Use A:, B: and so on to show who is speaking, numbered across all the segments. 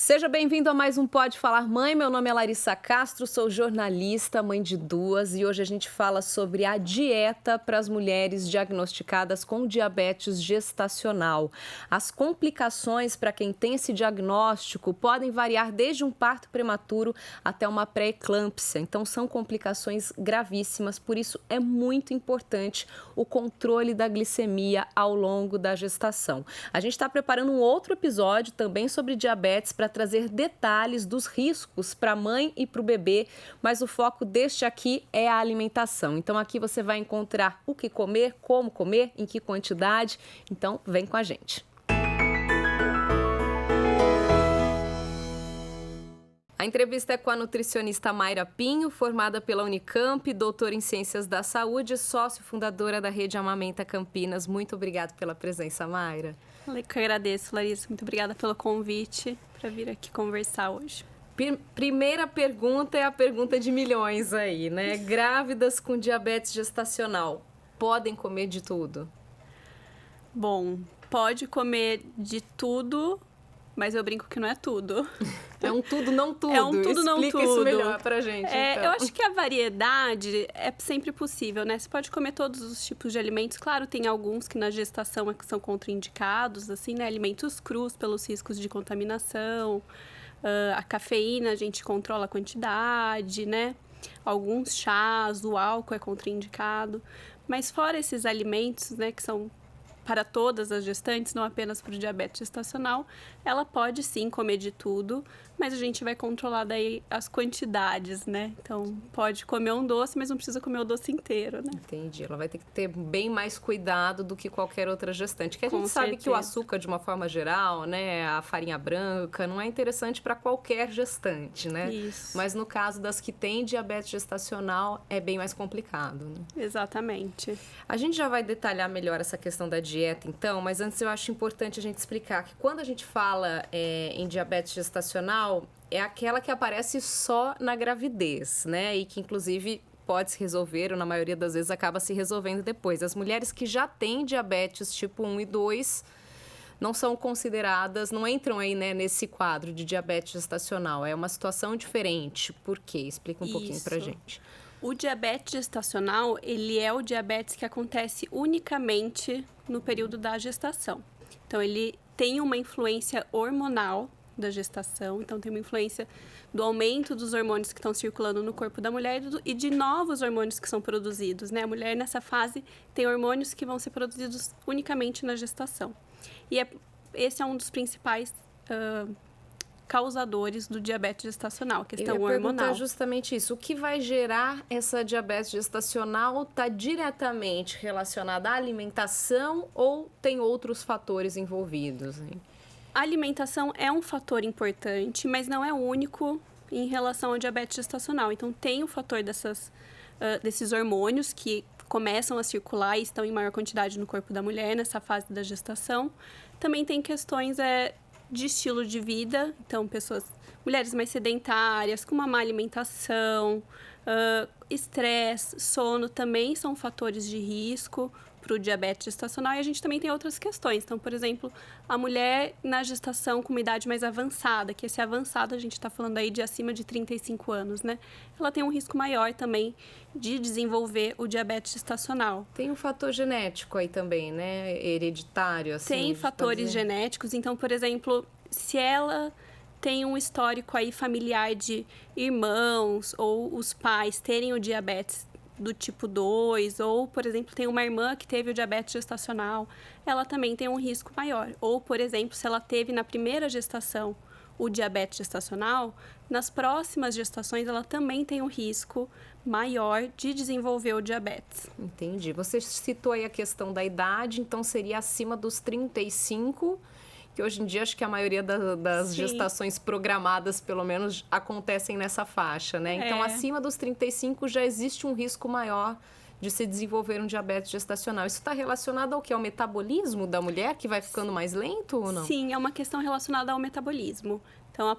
A: Seja bem-vindo a mais um Pode Falar Mãe. Meu nome é Larissa Castro, sou jornalista, mãe de duas e hoje a gente fala sobre a dieta para as mulheres diagnosticadas com diabetes gestacional. As complicações para quem tem esse diagnóstico podem variar desde um parto prematuro até uma pré-eclâmpsia. Então são complicações gravíssimas, por isso é muito importante o controle da glicemia ao longo da gestação. A gente está preparando um outro episódio também sobre diabetes para trazer detalhes dos riscos para a mãe e para o bebê, mas o foco deste aqui é a alimentação. Então aqui você vai encontrar o que comer, como comer, em que quantidade. Então vem com a gente. A entrevista é com a nutricionista Mayra Pinho, formada pela Unicamp, doutora em Ciências da Saúde, sócio fundadora da Rede Amamenta Campinas. Muito obrigada pela presença, Mayra.
B: Eu que agradeço, Larissa. Muito obrigada pelo convite para vir aqui conversar hoje.
A: Primeira pergunta é a pergunta de milhões aí, né? Grávidas com diabetes gestacional podem comer de tudo?
B: Bom, pode comer de tudo, mas eu brinco que não é tudo.
A: É um tudo, não tudo.
B: É um tudo, não tudo.
A: Explica isso melhor pra gente, então.
B: Eu acho que a variedade é sempre possível, né? Você pode comer todos os tipos de alimentos. Claro, tem alguns que na gestação são contraindicados, assim, né? Alimentos crus pelos riscos de contaminação. A cafeína, a gente controla a quantidade, né? Alguns chás, o álcool é contraindicado. Mas fora esses alimentos, né, que são para todas as gestantes, não apenas para o diabetes gestacional, ela pode sim comer de tudo, mas a gente vai controlar daí as quantidades, né? Então, pode comer um doce, mas não precisa comer o doce inteiro, né?
A: Entendi. Ela vai ter que ter bem mais cuidado do que qualquer outra gestante. Que a gente
B: Com
A: sabe
B: certeza.
A: que o açúcar, de uma forma geral, né, a farinha branca, não é interessante para qualquer gestante, né?
B: Isso.
A: Mas no caso das que têm diabetes gestacional, é bem mais complicado, né?
B: Exatamente.
A: A gente já vai detalhar melhor essa questão da dieta, então, mas antes eu acho importante a gente explicar que quando a gente fala em diabetes gestacional, é aquela que aparece só na gravidez, né? E que, inclusive, pode se resolver, ou na maioria das vezes acaba se resolvendo depois. As mulheres que já têm diabetes tipo 1 e 2 não são consideradas, não entram aí, né, nesse quadro de diabetes gestacional. É uma situação diferente. Por quê? Explica um pouquinho pra gente.
B: O diabetes gestacional, ele é o diabetes que acontece unicamente no período da gestação. Então, ele tem uma influência hormonal da gestação, então tem uma influência do aumento dos hormônios que estão circulando no corpo da mulher e de novos hormônios que são produzidos, né? A mulher, nessa fase, tem hormônios que vão ser produzidos unicamente na gestação. E esse é um dos principais causadores do diabetes gestacional, a questão hormonal.
A: Eu ia perguntar justamente isso. O que vai gerar essa diabetes gestacional está diretamente relacionada à alimentação ou tem outros fatores envolvidos, hein?
B: A alimentação é um fator importante, mas não é o único em relação ao diabetes gestacional. Então, tem o fator desses hormônios que começam a circular e estão em maior quantidade no corpo da mulher nessa fase da gestação. Também tem questões de estilo de vida, então mulheres mais sedentárias, com uma má alimentação, estresse, sono também são fatores de risco para o diabetes gestacional. E a gente também tem outras questões. Então, por exemplo, a mulher na gestação com uma idade mais avançada, que esse avançado a gente está falando aí de acima de 35 anos, né? Ela tem um risco maior também de desenvolver o diabetes gestacional.
A: Tem um fator genético aí também, né? Hereditário, assim.
B: Tem fatores genéticos. Então, por exemplo, se ela tem um histórico aí familiar de irmãos ou os pais terem o diabetes do tipo 2, ou, por exemplo, tem uma irmã que teve o diabetes gestacional, ela também tem um risco maior. Ou, por exemplo, se ela teve na primeira gestação o diabetes gestacional, nas próximas gestações ela também tem um risco maior de desenvolver o diabetes.
A: Entendi. Você citou aí a questão da idade, então seria acima dos 35, que hoje em dia acho que a maioria das gestações programadas, pelo menos, acontecem nessa faixa, né? Então, acima dos 35 já existe um risco maior de se desenvolver um diabetes gestacional. Isso está relacionado ao quê? Ao metabolismo da mulher, que vai ficando mais lento ou não?
B: Sim, é uma questão relacionada ao metabolismo. Então,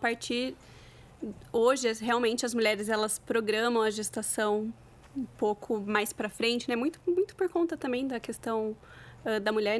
B: hoje, realmente, as mulheres, elas programam a gestação um pouco mais para frente, né? Muito por conta também da questão da mulher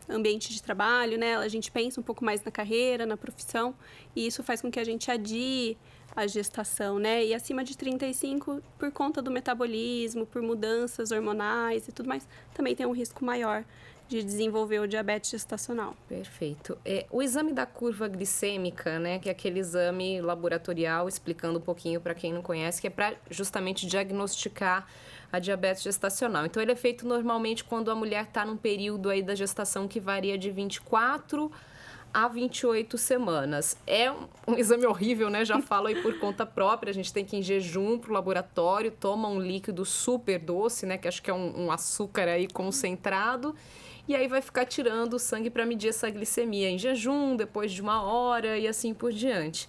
B: ambiente de trabalho, né? A gente pensa um pouco mais na carreira, na profissão, e isso faz com que a gente adie a gestação, né? E acima de 35, por conta do metabolismo, por mudanças hormonais e tudo mais, também tem um risco maior de desenvolver o diabetes gestacional.
A: Perfeito. O exame da curva glicêmica, né, que é aquele exame laboratorial, explicando um pouquinho para quem não conhece, que é para justamente diagnosticar a diabetes gestacional. Então, ele é feito normalmente quando a mulher está num período aí da gestação que varia de 24 a 28 semanas. É um exame horrível, né? Já falo aí por conta própria. A gente tem que ir em jejum pro laboratório, toma um líquido super doce, né? Que acho que é um açúcar aí concentrado. E aí vai ficar tirando o sangue para medir essa glicemia em jejum, depois de 1 hora e assim por diante.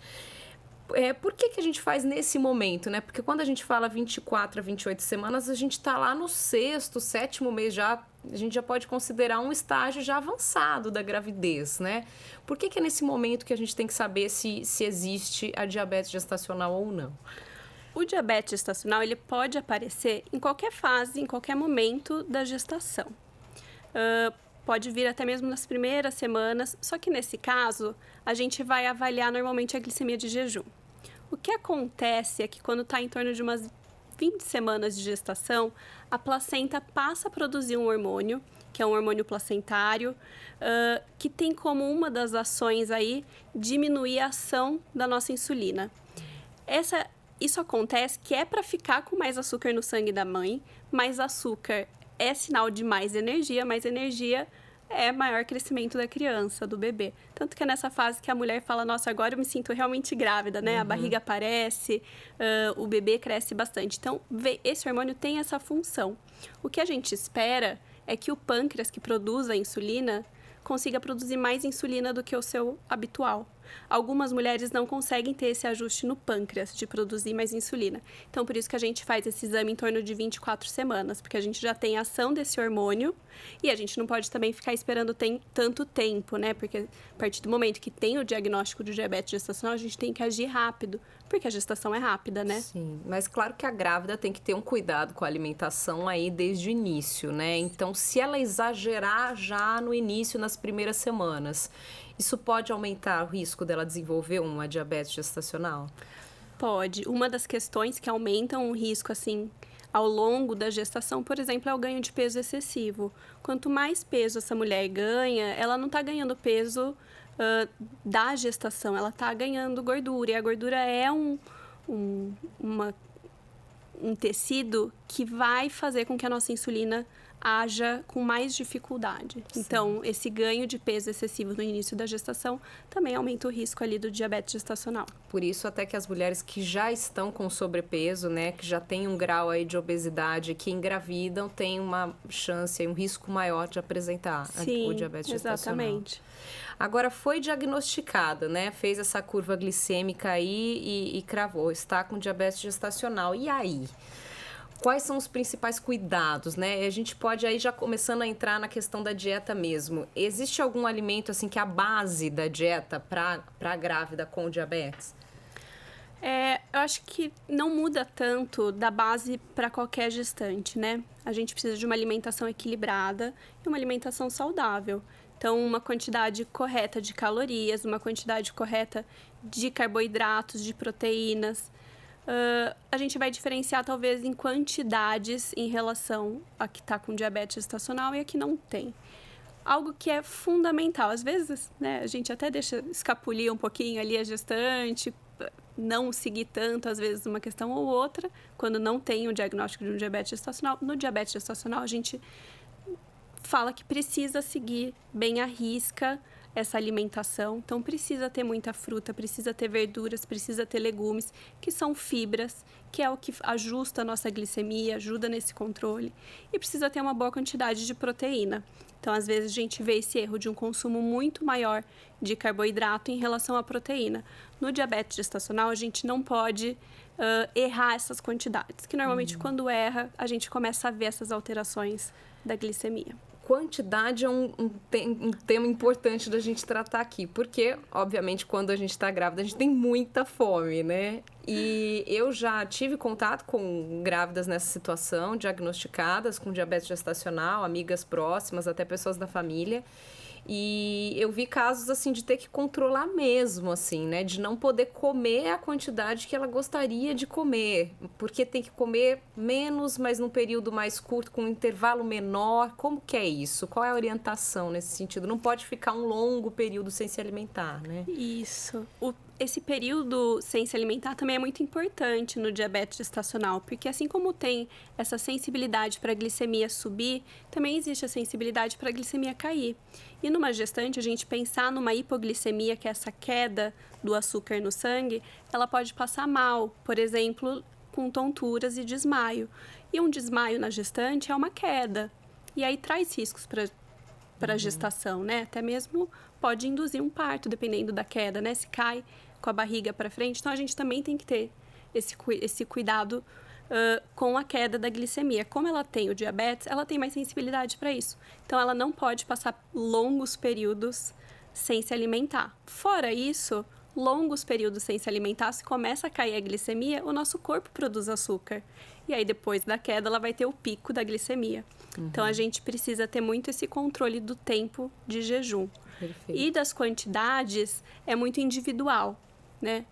A: Por que a gente faz nesse momento, né? Porque quando a gente fala 24 a 28 semanas, a gente está lá no 6º, 7º mês já, a gente já pode considerar um estágio já avançado da gravidez, né? Por que é nesse momento que a gente tem que saber se existe a diabetes gestacional ou não?
B: O diabetes gestacional, ele pode aparecer em qualquer fase, em qualquer momento da gestação. Pode vir até mesmo nas primeiras semanas, só que nesse caso, a gente vai avaliar normalmente a glicemia de jejum. O que acontece é que quando está em torno de umas 20 semanas de gestação, a placenta passa a produzir um hormônio, que é um hormônio placentário, que tem como uma das ações aí diminuir a ação da nossa insulina. Isso acontece que é para ficar com mais açúcar no sangue da mãe, mais açúcar é sinal de mais energia é maior crescimento da criança, do bebê. Tanto que é nessa fase que a mulher fala, nossa, agora eu me sinto realmente grávida, né? A barriga aparece, o bebê cresce bastante. Então, esse hormônio tem essa função. O que a gente espera é que o pâncreas, que produz a insulina, consiga produzir mais insulina do que o seu habitual. Algumas mulheres não conseguem ter esse ajuste no pâncreas de produzir mais insulina. Então, por isso que a gente faz esse exame em torno de 24 semanas, porque a gente já tem a ação desse hormônio e a gente não pode também ficar esperando tanto tempo, né? Porque a partir do momento que tem o diagnóstico de diabetes gestacional, a gente tem que agir rápido, porque a gestação é rápida, né?
A: Sim, mas claro que a grávida tem que ter um cuidado com a alimentação aí desde o início, né? Então, se ela exagerar já no início, nas primeiras semanas, isso pode aumentar o risco dela desenvolver uma diabetes gestacional?
B: Pode. Uma das questões que aumentam o risco, assim, ao longo da gestação, por exemplo, é o ganho de peso excessivo. Quanto mais peso essa mulher ganha, ela não está ganhando peso da gestação, ela está ganhando gordura. E a gordura é um tecido que vai fazer com que a nossa insulina haja com mais dificuldade. Sim. Então, esse ganho de peso excessivo no início da gestação também aumenta o risco ali do diabetes gestacional.
A: Por isso, até que as mulheres que já estão com sobrepeso, né, que já têm um grau aí de obesidade, que engravidam, têm uma chance, um risco maior de apresentar o diabetes gestacional.
B: Exatamente.
A: Agora, foi diagnosticada, né, fez essa curva glicêmica aí e cravou, está com diabetes gestacional. E aí? Quais são os principais cuidados, né? A gente pode aí já começando a entrar na questão da dieta mesmo. Existe algum alimento assim que é a base da dieta para a grávida com diabetes?
B: Eu acho que não muda tanto da base para qualquer gestante, né? A gente precisa de uma alimentação equilibrada e uma alimentação saudável. Então, uma quantidade correta de calorias, uma quantidade correta de carboidratos, de proteínas. A gente vai diferenciar talvez em quantidades em relação a que está com diabetes gestacional e a que não tem. Algo que é fundamental. Às vezes, né, a gente até deixa escapulir um pouquinho ali a gestante, não seguir tanto, às vezes, uma questão ou outra, quando não tem o diagnóstico de um diabetes gestacional. No diabetes gestacional, a gente fala que precisa seguir bem à risca essa alimentação. Então, precisa ter muita fruta, precisa ter verduras, precisa ter legumes, que são fibras, que é o que ajusta a nossa glicemia, ajuda nesse controle. E precisa ter uma boa quantidade de proteína. Então, às vezes, a gente vê esse erro de um consumo muito maior de carboidrato em relação à proteína. No diabetes gestacional, a gente não pode errar essas quantidades, que normalmente, quando erra, a gente começa a ver essas alterações da glicemia.
A: Quantidade é um tema importante da gente tratar aqui, porque, obviamente, quando a gente está grávida, a gente tem muita fome, né? E eu já tive contato com grávidas nessa situação, diagnosticadas com diabetes gestacional, amigas próximas, até pessoas da família. E eu vi casos, assim, de ter que controlar mesmo, assim, né? De não poder comer a quantidade que ela gostaria de comer. Porque tem que comer menos, mas num período mais curto, com um intervalo menor. Como que é isso? Qual é a orientação nesse sentido? Não pode ficar um longo período sem se alimentar, né?
B: Isso. Esse período sem se alimentar também é muito importante no diabetes gestacional, porque assim como tem essa sensibilidade para a glicemia subir, também existe a sensibilidade para a glicemia cair. E numa gestante, a gente pensar numa hipoglicemia, que é essa queda do açúcar no sangue, ela pode passar mal, por exemplo, com tonturas e desmaio. E um desmaio na gestante é uma queda, e aí traz riscos para a gestação, né? Até mesmo pode induzir um parto, dependendo da queda, né? Se cai com a barriga para frente. Então, a gente também tem que ter esse cuidado com a queda da glicemia. Como ela tem o diabetes, ela tem mais sensibilidade para isso. Então, ela não pode passar longos períodos sem se alimentar. Fora isso, longos períodos sem se alimentar, se começa a cair a glicemia, o nosso corpo produz açúcar. E aí, depois da queda, ela vai ter o pico da glicemia. Então, a gente precisa ter muito esse controle do tempo de jejum.
A: Perfeito.
B: E das quantidades é muito individual, né?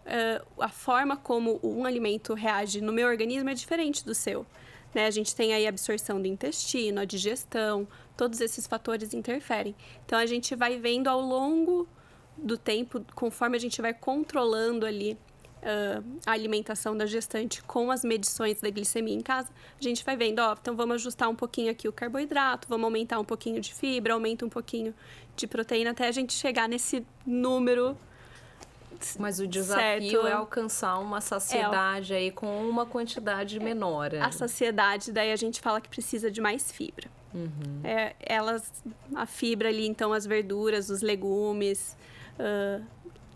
B: A forma como um alimento reage no meu organismo é diferente do seu, né? A gente tem aí a absorção do intestino, a digestão, todos esses fatores interferem. Então, a gente vai vendo ao longo do tempo, conforme a gente vai controlando ali a alimentação da gestante com as medições da glicemia em casa, a gente vai vendo, então vamos ajustar um pouquinho aqui o carboidrato, vamos aumentar um pouquinho de fibra, aumenta um pouquinho de proteína, até a gente chegar nesse número.
A: Mas o desafio
B: certo.
A: é alcançar uma saciedade aí com uma quantidade menor.
B: A saciedade, daí a gente fala que precisa de mais fibra. A fibra ali, então, as verduras, os legumes,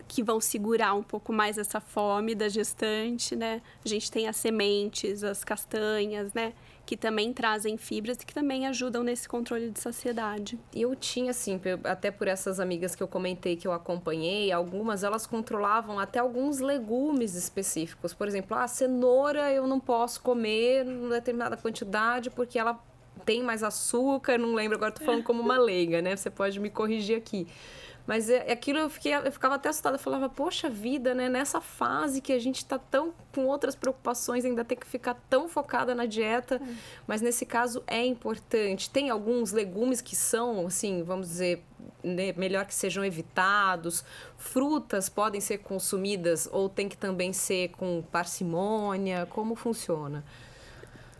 B: que vão segurar um pouco mais essa fome da gestante, né? A gente tem as sementes, as castanhas, né? Que também trazem fibras e que também ajudam nesse controle de saciedade.
A: Eu tinha, assim, até por essas amigas que eu comentei que eu acompanhei, algumas, elas controlavam até alguns legumes específicos. Por exemplo, a cenoura eu não posso comer em determinada quantidade porque ela tem mais açúcar, não lembro, agora tô falando como uma leiga, né? Você pode me corrigir aqui. Mas aquilo eu ficava até assustada, eu falava, poxa vida, né? Nessa fase que a gente tá tão com outras preocupações, ainda tem que ficar tão focada na dieta, mas nesse caso é importante. Tem alguns legumes que são, assim, vamos dizer, né, melhor que sejam evitados. Frutas podem ser consumidas ou tem que também ser com parcimônia? Como funciona?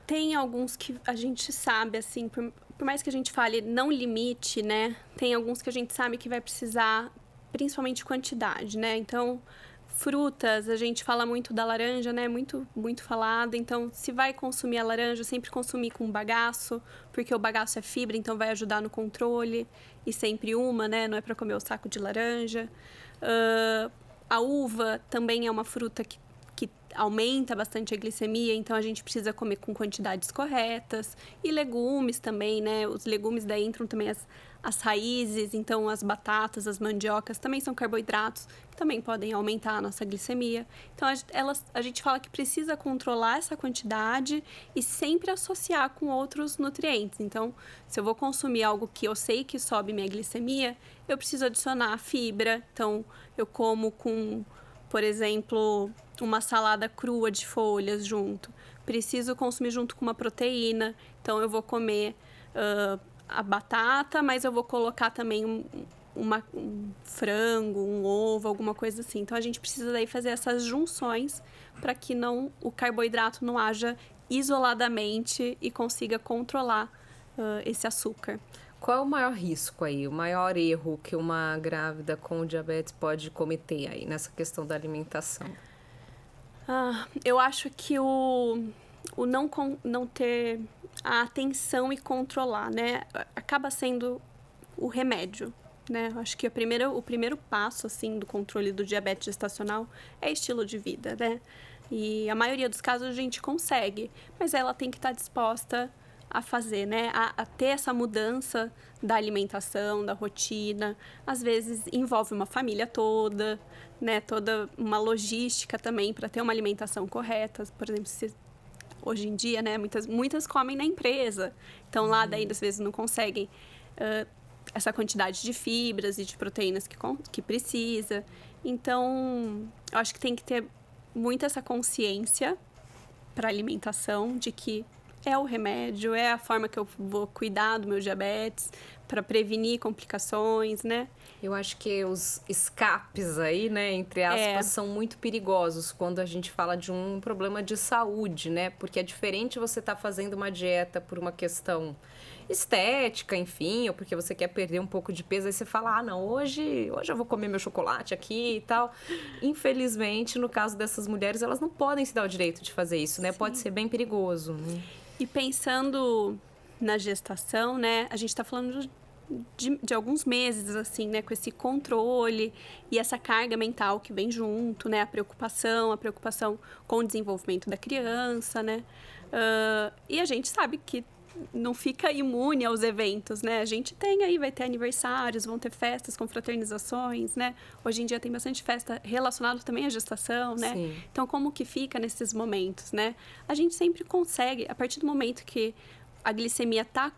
B: Tem alguns que a gente sabe, assim, por mais que a gente fale não limite, né? Tem alguns que a gente sabe que vai precisar, principalmente quantidade, né? Então, frutas, a gente fala muito da laranja, né? Muito, muito falado. Então, se vai consumir a laranja, sempre consumir com bagaço, porque o bagaço é fibra, então vai ajudar no controle. E sempre uma, né? Não é para comer o saco de laranja. A uva também é uma fruta que aumenta bastante a glicemia, então a gente precisa comer com quantidades corretas. E legumes também, né? Os legumes daí entram também as raízes, então as batatas, as mandiocas também são carboidratos que também podem aumentar a nossa glicemia. Então a gente fala que precisa controlar essa quantidade e sempre associar com outros nutrientes. Então, se eu vou consumir algo que eu sei que sobe minha glicemia, eu preciso adicionar fibra. Então, eu como com, por exemplo, uma salada crua de folhas junto. Preciso consumir junto com uma proteína. Então, eu vou comer a batata, mas eu vou colocar também um frango, um ovo, alguma coisa assim. Então, a gente precisa daí fazer essas junções para que o carboidrato não haja isoladamente e consiga controlar esse açúcar.
A: Qual é o maior risco aí, o maior erro que uma grávida com diabetes pode cometer aí nessa questão da alimentação?
B: Eu acho que o não ter a atenção e controlar, né? Acaba sendo o remédio, né? Acho que o primeiro passo, assim, do controle do diabetes gestacional é estilo de vida, né? E a maioria dos casos a gente consegue, mas ela tem que estar disposta a fazer, né? A ter essa mudança da alimentação, da rotina. Às vezes envolve uma família toda, né? Toda uma logística também para ter uma alimentação correta. Por exemplo, hoje em dia, né? Muitas comem na empresa. Então, lá daí, às vezes, não conseguem essa quantidade de fibras e de proteínas que precisa. Então, eu acho que tem que ter muito essa consciência para alimentação de que é o remédio, é a forma que eu vou cuidar do meu diabetes para prevenir complicações, né?
A: Eu acho que os escapes aí, né, entre aspas, são muito perigosos quando a gente fala de um problema de saúde, né? Porque é diferente você estar fazendo uma dieta por uma questão estética, enfim, ou porque você quer perder um pouco de peso, aí você fala, não, hoje eu vou comer meu chocolate aqui e tal. Infelizmente, no caso dessas mulheres, elas não podem se dar o direito de fazer isso, né? Sim. Pode ser bem perigoso, né?
B: E pensando na gestação, né, a gente está falando de alguns meses, assim, né, com esse controle e essa carga mental que vem junto, né, a preocupação com o desenvolvimento da criança, né, e a gente sabe que não fica imune aos eventos, né, a gente vai ter aniversários, vão ter festas, confraternizações, né, hoje em dia tem bastante festa relacionada também à gestação, né,
A: Sim.
B: Então como que fica nesses momentos, né, a gente sempre consegue, a partir do momento que a glicemia está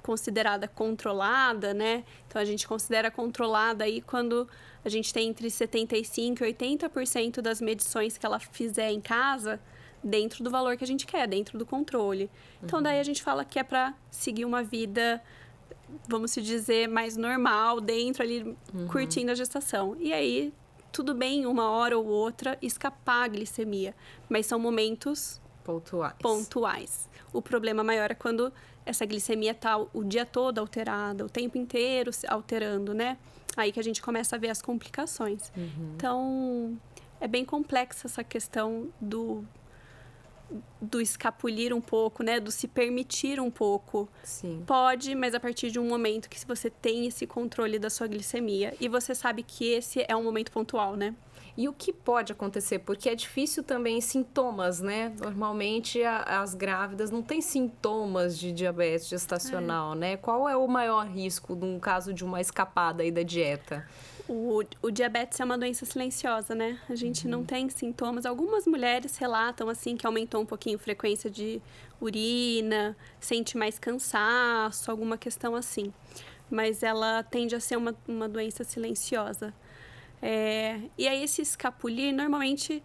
B: considerada controlada, né? Então, a gente considera controlada aí quando a gente tem entre 75% e 80% das medições que ela fizer em casa dentro do valor que a gente quer, dentro do controle. Então, daí a gente fala que é para seguir uma vida, vamos se dizer, mais normal, dentro ali, curtindo a gestação. E aí, tudo bem, uma hora ou outra, escapar a glicemia. Mas são momentos pontuais. O problema maior é quando essa glicemia tá o dia todo alterada, o tempo inteiro alterando, né? Aí que a gente começa a ver as complicações. Então, é bem complexa essa questão do escapulir um pouco, né? Do se permitir um pouco.
A: Sim.
B: Pode, mas a partir de um momento que você tem esse controle da sua glicemia e você sabe que esse é um momento pontual, né?
A: E o que pode acontecer? Porque é difícil também sintomas, né? Normalmente as grávidas não têm sintomas de diabetes gestacional, né? Qual é o maior risco num caso de uma escapada aí da dieta?
B: O diabetes é uma doença silenciosa, né? A gente não tem sintomas. Algumas mulheres relatam, assim, que aumentou um pouquinho a frequência de urina, sente mais cansaço, alguma questão assim. Mas ela tende a ser uma doença silenciosa. E aí, esse escapulir, normalmente,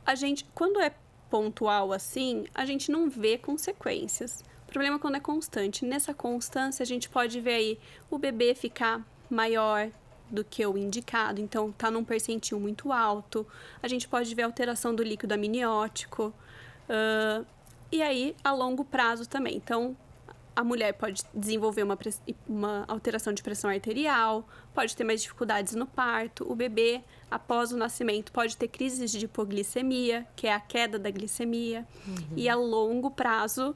B: a gente, quando é pontual assim, a gente não vê consequências. O problema é quando é constante. Nessa constância, a gente pode ver aí o bebê ficar maior do que o indicado, então tá num percentil muito alto. A gente pode ver alteração do líquido amniótico. E aí, a longo prazo também. Então, a mulher pode desenvolver uma alteração de pressão arterial, pode ter mais dificuldades no parto. O bebê, após o nascimento, pode ter crises de hipoglicemia, que é a queda da glicemia. E a longo prazo,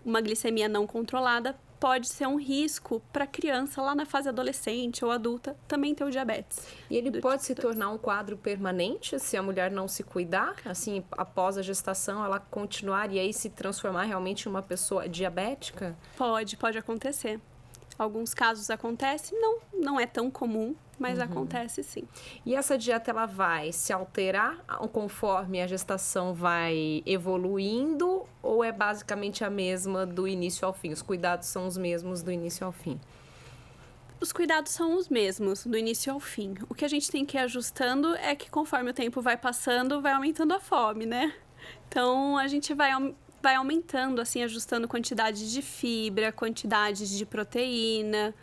B: uma glicemia não controlada pode ser um risco para a criança lá na fase adolescente ou adulta também ter o diabetes.
A: E ele pode se tornar um quadro permanente se a mulher não se cuidar? Assim, após a gestação, ela continuar e aí se transformar realmente em uma pessoa diabética?
B: Pode acontecer. Alguns casos acontece, não é tão comum, mas acontece sim.
A: E essa dieta, ela vai se alterar conforme a gestação vai evoluindo ou é basicamente a mesma do início ao fim? Os cuidados são os mesmos do início ao fim?
B: Os cuidados são os mesmos, do início ao fim. O que a gente tem que ir ajustando é que conforme o tempo vai passando, vai aumentando a fome, né? Então, a gente vai aumentando, assim, ajustando quantidades de fibra, quantidades de proteína,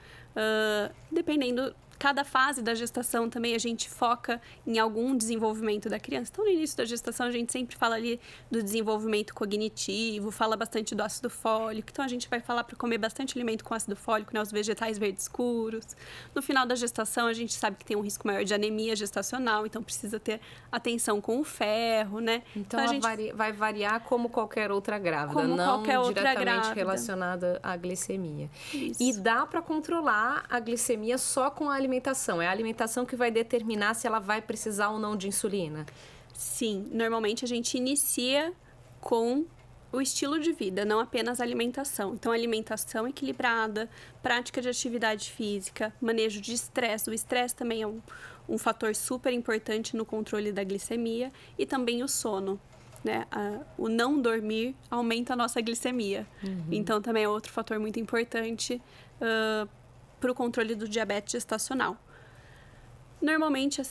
B: dependendo. Cada fase da gestação também a gente foca em algum desenvolvimento da criança. Então, no início da gestação, a gente sempre fala ali do desenvolvimento cognitivo, fala bastante do ácido fólico. Então, a gente vai falar para comer bastante alimento com ácido fólico, né? Os vegetais verdes escuros. No final da gestação, a gente sabe que tem um risco maior de anemia gestacional, então precisa ter atenção com o ferro, né?
A: Então a gente vai variar como qualquer outra grávida, não diretamente relacionada à glicemia.
B: Isso.
A: E dá para controlar a glicemia só com a alimentação? É a alimentação que vai determinar se ela vai precisar ou não de insulina?
B: Sim, normalmente a gente inicia com o estilo de vida, não apenas a alimentação. Então, alimentação equilibrada, prática de atividade física, manejo de estresse. O estresse também é um fator super importante no controle da glicemia e também o sono. Né? O não dormir aumenta a nossa glicemia. Então, também é outro fator muito importante. para o controle do diabetes gestacional. Normalmente,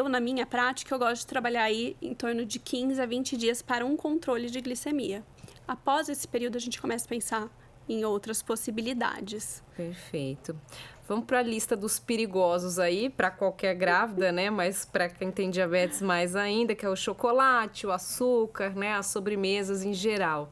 B: na minha prática, eu gosto de trabalhar aí em torno de 15 a 20 dias para um controle de glicemia. Após esse período, a gente começa a pensar em outras possibilidades.
A: Perfeito. Vamos para a lista dos perigosos aí, para qualquer grávida, né? Mas para quem tem diabetes mais ainda, que é o chocolate, o açúcar, né? As sobremesas em geral.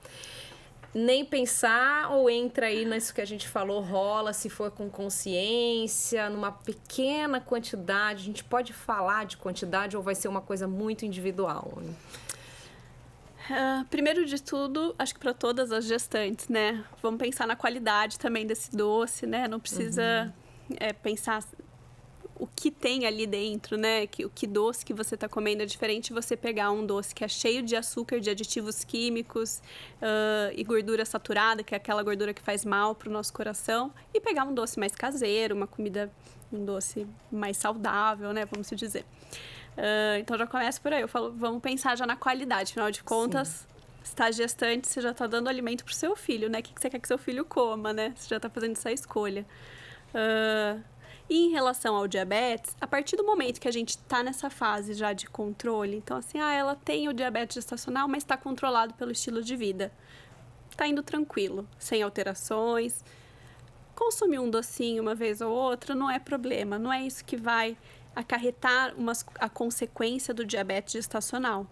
A: Nem pensar ou entra aí nisso que a gente falou, rola se for com consciência, numa pequena quantidade. A gente pode falar de quantidade ou vai ser uma coisa muito individual?
B: Primeiro de tudo, acho que para todas as gestantes, né? Vamos pensar na qualidade também desse doce, né? Não precisa pensar o que tem ali dentro, né? O que doce que você está comendo é diferente você pegar um doce que é cheio de açúcar, de aditivos químicos e gordura saturada, que é aquela gordura que faz mal para o nosso coração, e pegar um doce mais caseiro, um doce mais saudável, né? Vamos dizer. Então já começa por aí, eu falo, vamos pensar já na qualidade, afinal de contas, Sim. Se está gestante, você já está dando alimento para o seu filho, né? O que você quer que seu filho coma, né? Você já está fazendo essa escolha. E em relação ao diabetes, a partir do momento que a gente está nessa fase já de controle, então assim, ela tem o diabetes gestacional, mas está controlado pelo estilo de vida. Está indo tranquilo, sem alterações. Consumir um docinho uma vez ou outra não é problema, não é isso que vai acarretar a consequência do diabetes gestacional,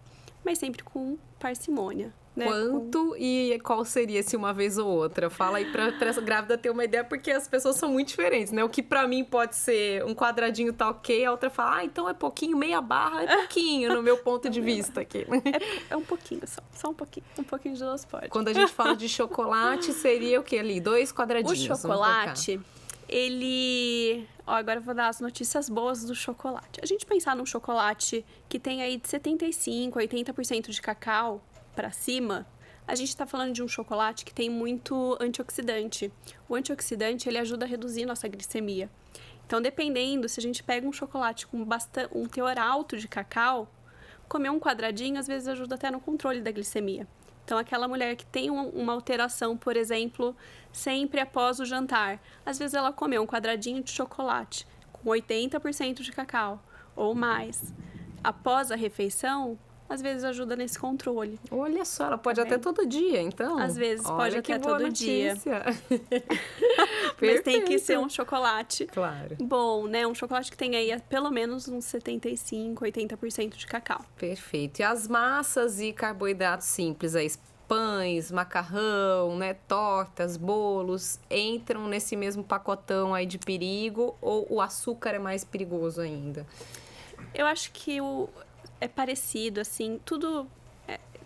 B: mas sempre com parcimônia. Né?
A: Quanto e qual seria se uma vez ou outra? Fala aí pra essa grávida ter uma ideia, porque as pessoas são muito diferentes, né? O que pra mim pode ser um quadradinho tá ok, a outra fala, então é pouquinho, meia barra é pouquinho, no meu ponto de vista aqui.
B: É um pouquinho, só um pouquinho de doce pode.
A: Quando a gente fala de chocolate, seria o que ali? 2 quadradinhos.
B: O chocolate, ele... agora eu vou dar as notícias boas do chocolate. A gente pensar num chocolate que tem aí de 75% a 80% de cacau para cima, a gente está falando de um chocolate que tem muito antioxidante. O antioxidante, ele ajuda a reduzir nossa glicemia. Então, dependendo, se a gente pega um chocolate com um teor alto de cacau, comer um quadradinho, às vezes, ajuda até no controle da glicemia. Então, aquela mulher que tem uma alteração, por exemplo, sempre após o jantar, às vezes ela comeu um quadradinho de chocolate com 80% de cacau ou mais. Após a refeição, às vezes ajuda nesse controle.
A: Olha só, ela pode até todo dia, então.
B: Às vezes pode até todo dia.
A: Mas
B: tem que ser um chocolate
A: bom,
B: né? Um chocolate que tem aí pelo menos uns 75%, 80% de cacau.
A: Perfeito. E as massas e carboidratos simples aí, pães, macarrão, né, tortas, bolos, entram nesse mesmo pacotão aí de perigo ou o açúcar é mais perigoso ainda?
B: Eu acho que é parecido, assim,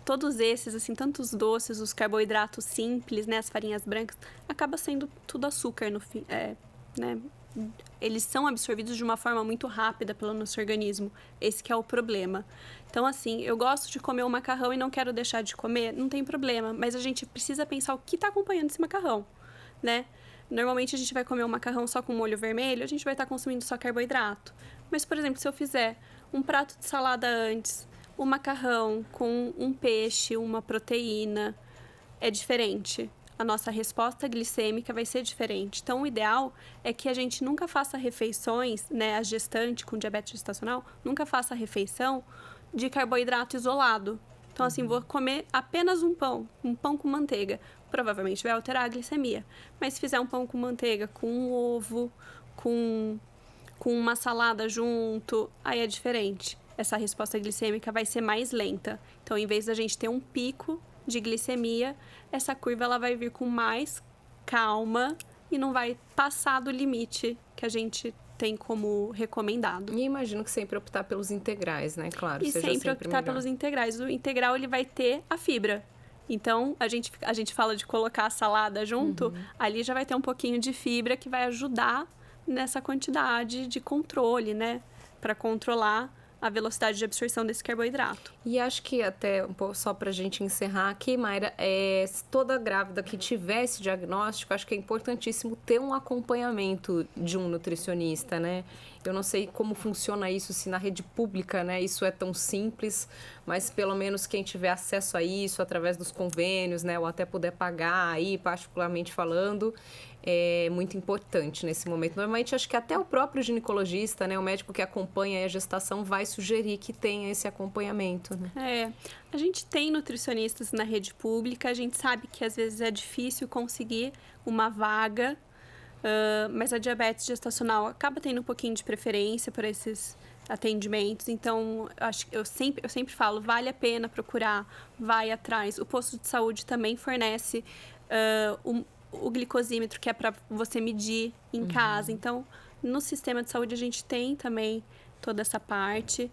B: todos esses, assim, tanto os doces, os carboidratos simples, né, as farinhas brancas, acaba sendo tudo açúcar no fim, né? Eles são absorvidos de uma forma muito rápida pelo nosso organismo. Esse que é o problema. Então, assim, eu gosto de comer o macarrão e não quero deixar de comer, não tem problema. Mas a gente precisa pensar o que está acompanhando esse macarrão, né? Normalmente a gente vai comer um macarrão só com molho vermelho, a gente vai estar consumindo só carboidrato. Mas, por exemplo, se eu fizer um prato de salada antes, um macarrão com um peixe, uma proteína, é diferente. A nossa resposta glicêmica vai ser diferente. Então, o ideal é que a gente nunca faça refeições, né, a gestante com diabetes gestacional, nunca faça refeição de carboidrato isolado. Então, assim, vou comer apenas um pão com manteiga. Provavelmente vai alterar a glicemia. Mas se fizer um pão com manteiga, com um ovo, com uma salada junto, aí é diferente. Essa resposta glicêmica vai ser mais lenta. Então, em vez da gente ter um pico de glicemia, essa curva ela vai vir com mais calma e não vai passar do limite que a gente tem como recomendado.
A: E imagino que sempre optar pelos integrais, né? Claro,
B: e sempre optar pelos integrais. O integral, ele vai ter a fibra. Então, a gente fala de colocar a salada junto, ali já vai ter um pouquinho de fibra que vai ajudar nessa quantidade de controle, né? Para controlar a velocidade de absorção desse carboidrato.
A: E acho que até, um pouco só para a gente encerrar aqui, Mayra, toda grávida que tiver esse diagnóstico, acho que é importantíssimo ter um acompanhamento de um nutricionista, né? Eu não sei como funciona isso, se na rede pública, né, isso é tão simples, mas pelo menos quem tiver acesso a isso através dos convênios, né, ou até puder pagar aí, particularmente falando, é muito importante nesse momento. Normalmente, acho que até o próprio ginecologista, né, o médico que acompanha a gestação, vai sugerir que tenha esse acompanhamento, né?
B: A gente tem nutricionistas na rede pública, a gente sabe que às vezes é difícil conseguir uma vaga, mas a diabetes gestacional acaba tendo um pouquinho de preferência por esses atendimentos, então eu sempre falo, vale a pena procurar, vai atrás. O posto de saúde também fornece o glicosímetro, que é para você medir em casa. Então, no sistema de saúde, a gente tem também toda essa parte.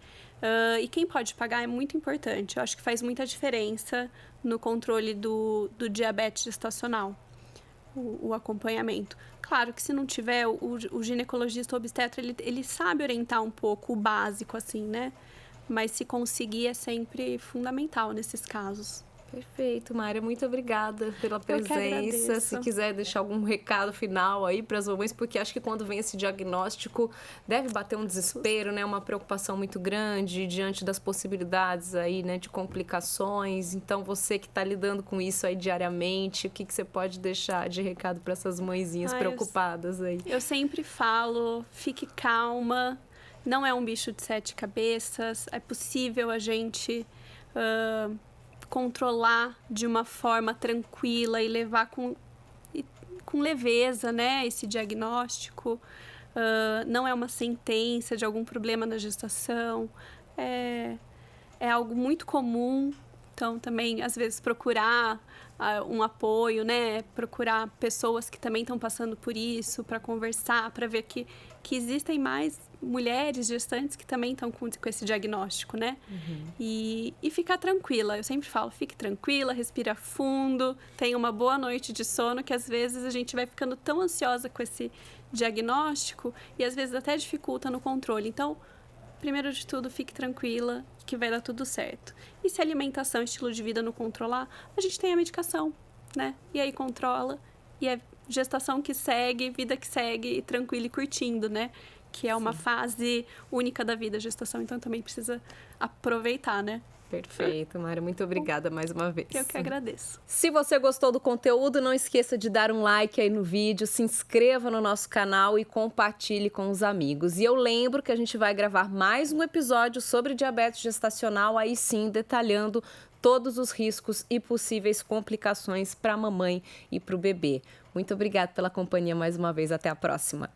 B: E quem pode pagar é muito importante. Eu acho que faz muita diferença no controle do diabetes gestacional, o acompanhamento. Claro que se não tiver, o ginecologista ou obstetra, ele sabe orientar um pouco o básico, assim, né? Mas se conseguir é sempre fundamental nesses casos.
A: Perfeito, Mária. Muito obrigada pela presença.
B: Eu que agradeço.
A: Se quiser deixar algum recado final aí para as mamães, porque acho que quando vem esse diagnóstico deve bater um desespero, né? Uma preocupação muito grande diante das possibilidades aí, né? De complicações. Então, você que está lidando com isso aí diariamente, o que você pode deixar de recado para essas mãezinhas preocupadas aí?
B: Eu sempre falo, fique calma. Não é um bicho de 7 cabeças. É possível a gente controlar de uma forma tranquila e levar com leveza, né, esse diagnóstico. Não é uma sentença de algum problema na gestação. É algo muito comum. Então, também, às vezes, procurar um apoio, né? Procurar pessoas que também estão passando por isso, para conversar, para ver que existem mais mulheres gestantes que também estão com esse diagnóstico, né? E ficar tranquila. Eu sempre falo, fique tranquila, respira fundo, tenha uma boa noite de sono, que às vezes a gente vai ficando tão ansiosa com esse diagnóstico e às vezes até dificulta no controle. Então, primeiro de tudo, fique tranquila, que vai dar tudo certo. E se a alimentação e estilo de vida não controlar, a gente tem a medicação, né? E aí controla, e é gestação que segue, vida que segue, e tranquila e curtindo, né? Que é uma fase única da vida, a gestação, então também precisa aproveitar, né?
A: Perfeito, Mária. Muito obrigada mais uma vez.
B: Eu que agradeço.
A: Se você gostou do conteúdo, não esqueça de dar um like aí no vídeo, se inscreva no nosso canal e compartilhe com os amigos. E eu lembro que a gente vai gravar mais um episódio sobre diabetes gestacional, aí sim, detalhando todos os riscos e possíveis complicações para a mamãe e para o bebê. Muito obrigada pela companhia mais uma vez. Até a próxima.